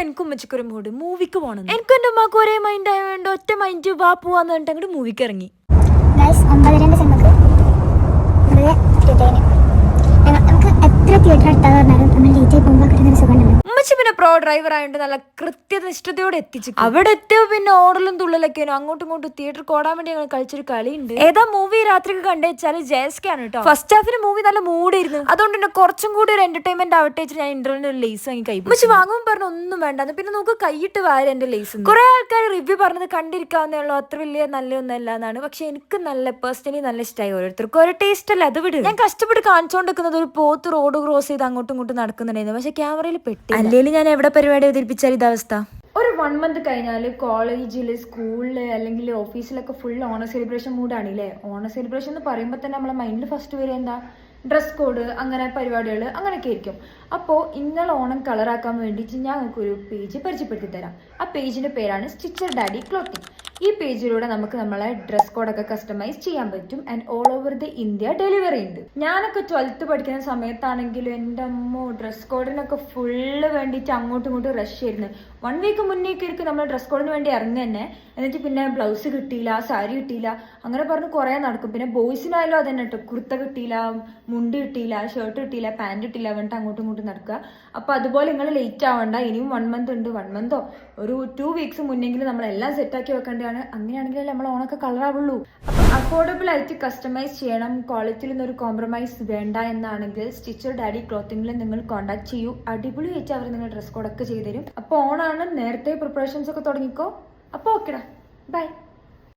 എനിക്കും ഉമ്മച്ചിക്കൊരു മൂഡ് മൂവിക്ക് പോകണം. എനിക്കും എൻ്റെ ഉമ്മാക്ക് ഒരേ മൈൻഡ് ആയതുകൊണ്ട് ഒറ്റ മൈൻഡ് വാ പോവാന്ന് പറഞ്ഞിട്ട് അങ്ങോട്ട് മൂവിക്ക് ഇറങ്ങി. ഉമ്മച്ചി പിന്നെ പ്രോ ഡ്രൈവർ ആയതുകൊണ്ട് നല്ല കൃത്യനിഷ്ഠതയോടെ എത്തിച്ചു. അവിടെ എത്തിയോ പിന്നെ ഓടലും തുള്ളലൊക്കെയാണ്. അങ്ങോട്ടും ഇങ്ങോട്ടും തിയേറ്റർ ഓടാൻ വേണ്ടി ഞങ്ങൾ കളിച്ചൊരു കളിയുണ്ട്. ഏതാ മൂവി രാത്രിക്ക് കണ്ടുവെച്ചാൽ ജയസ്കാണ് കേട്ടോ. ഫസ്റ്റ് ഹാഫിന് മൂവി നല്ല മൂടായിരുന്നു. അതുകൊണ്ട് തന്നെ കുറച്ചും കൂടി ഒരു എന്റർടൈൻമെന്റ് ആവട്ടെ ഞാൻ ഇന്റർവ്യൂവിന് ഒരു ലേസ് വാങ്ങി കൈ പക്ഷെ വാങ്ങുമ്പോൾ പറഞ്ഞു ഒന്നും വേണ്ടെന്ന്. പിന്നെ നമുക്ക് കൈയിട്ട് വാര എന്റെ ലേസ്. കുറെ ആൾക്കാർ റിവ്യൂ പറഞ്ഞത് കണ്ടിരിക്കാവുന്നേ ഉള്ളൂ, അത്ര വലിയ നല്ലൊന്നല്ല എന്നാണ്. പക്ഷെ എനിക്ക് നല്ല പേഴ്സണലി നല്ല ഇഷ്ടമായി. ഓരോരുത്തർക്കും ഓരോ ടേസ്റ്റ് അല്ല, അത് വിട്. ഞാൻ കഷ്ടപ്പെട്ട് കാണിച്ചുകൊണ്ടിരിക്കുന്നത് ഒരു പോത്ത് റോഡ് ക്രോസ് ചെയ്ത് അങ്ങോട്ടും ഇങ്ങോട്ടും നടക്കുന്നുണ്ടായിരുന്നു. പക്ഷെ ക്യാമറയിൽ പെട്ടി. അല്ലെങ്കിൽ ഞാൻ എവിടെ പരിപാടി അവതരിപ്പിച്ചാൽ ഇതവസ്ഥ. ഒരു 1 month കഴിഞ്ഞാൽ കോളേജിൽ, സ്കൂളിൽ അല്ലെങ്കിൽ ഓഫീസിലൊക്കെ ഫുൾ ഓണ സെലിബ്രേഷൻ മൂഡാണില്ലേ. ഓണ സെലിബ്രേഷൻ എന്ന് പറയുമ്പോൾ തന്നെ നമ്മളെ മൈൻഡിൽ ഫസ്റ്റ് വരെ എന്താ, ഡ്രസ് കോഡ്, അങ്ങനെ പരിപാടികൾ അങ്ങനെയൊക്കെ ആയിരിക്കും. അപ്പോൾ ഇന്നലെ ഓണം കളറാക്കാൻ വേണ്ടിയിട്ട് ഞാൻ നമുക്കൊരു പേജ് പരിചയപ്പെടുത്തി തരാം. ആ പേജിൻ്റെ പേരാണ് സ്റ്റിച്ചർ ഡാഡി ക്ലോത്തിങ്. ഈ പേജിലൂടെ നമുക്ക് നമ്മളെ ഡ്രസ് കോഡൊക്കെ കസ്റ്റമൈസ് ചെയ്യാൻ പറ്റും. And all over the India delivery ഉണ്ട്. ഞാനൊക്കെ 12th പഠിക്കുന്ന സമയത്താണെങ്കിലും എൻ്റെ അമ്മോ ഡ്രസ് കോഡിനൊക്കെ ഫുള്ള് വേണ്ടിയിട്ട് അങ്ങോട്ടും ഇങ്ങോട്ടും റഷ് ആയിരുന്നു. 1 week മുന്നേക്ക് ഇരിക്കും നമ്മൾ ഡ്രസ് കോഡിന് വേണ്ടി ഇറങ്ങി തന്നെ. എന്നിട്ട് പിന്നെ ബ്ലൗസ് കിട്ടിയില്ല, സാരി കിട്ടിയില്ല, അങ്ങനെ പറഞ്ഞ് കുറേ നടക്കും. പിന്നെ ബോയ്സിനായാലും അത് തന്നെ കേട്ടോ, കുർത്ത കിട്ടിയില്ല, മുണ്ട് കിട്ടിയില്ല, ഷർട്ട് കിട്ടിയില്ല, പാൻറ് കിട്ടിയില്ല, പറഞ്ഞിട്ട് അങ്ങോട്ടും ഇങ്ങോട്ടും നടക്കുക. അപ്പോൾ അതുപോലെ നിങ്ങൾ ലേറ്റ് ആവണ്ട. ഇനിയും 1 month ഉണ്ട്. 1 month ഒരു 2 weeks മുന്നെങ്കിലും നമ്മളെല്ലാം സെറ്റാക്കി വെക്കേണ്ടതാണ്. അങ്ങനെയാണെങ്കിലേ നമ്മൾ ഓണൊക്കെ കളറാവുള്ളൂ. അപ്പം അഫോർഡബിൾ ആയിട്ട് കസ്റ്റമൈസ് ചെയ്യണം, ക്വാളിറ്റിയിൽ നിന്നൊരു കോംപ്രമൈസ് വേണ്ട എന്നാണെങ്കിൽ സ്റ്റിച്ചർ ഡാഡി ക്ലോത്തിങ്ങിൽ നിങ്ങൾ കോൺടാക്ട് ചെയ്യൂ. അടിപൊളിയായിട്ട് അവർ നിങ്ങൾ ഡ്രസ് കോഡൊക്കെ ചെയ്തു തരും. അപ്പോൾ ഓണാണ്, നേരത്തെ പ്രിപ്പറേഷൻസ് ഒക്കെ തുടങ്ങിക്കോ. അപ്പോൾ ഓക്കെടാ, ബൈ.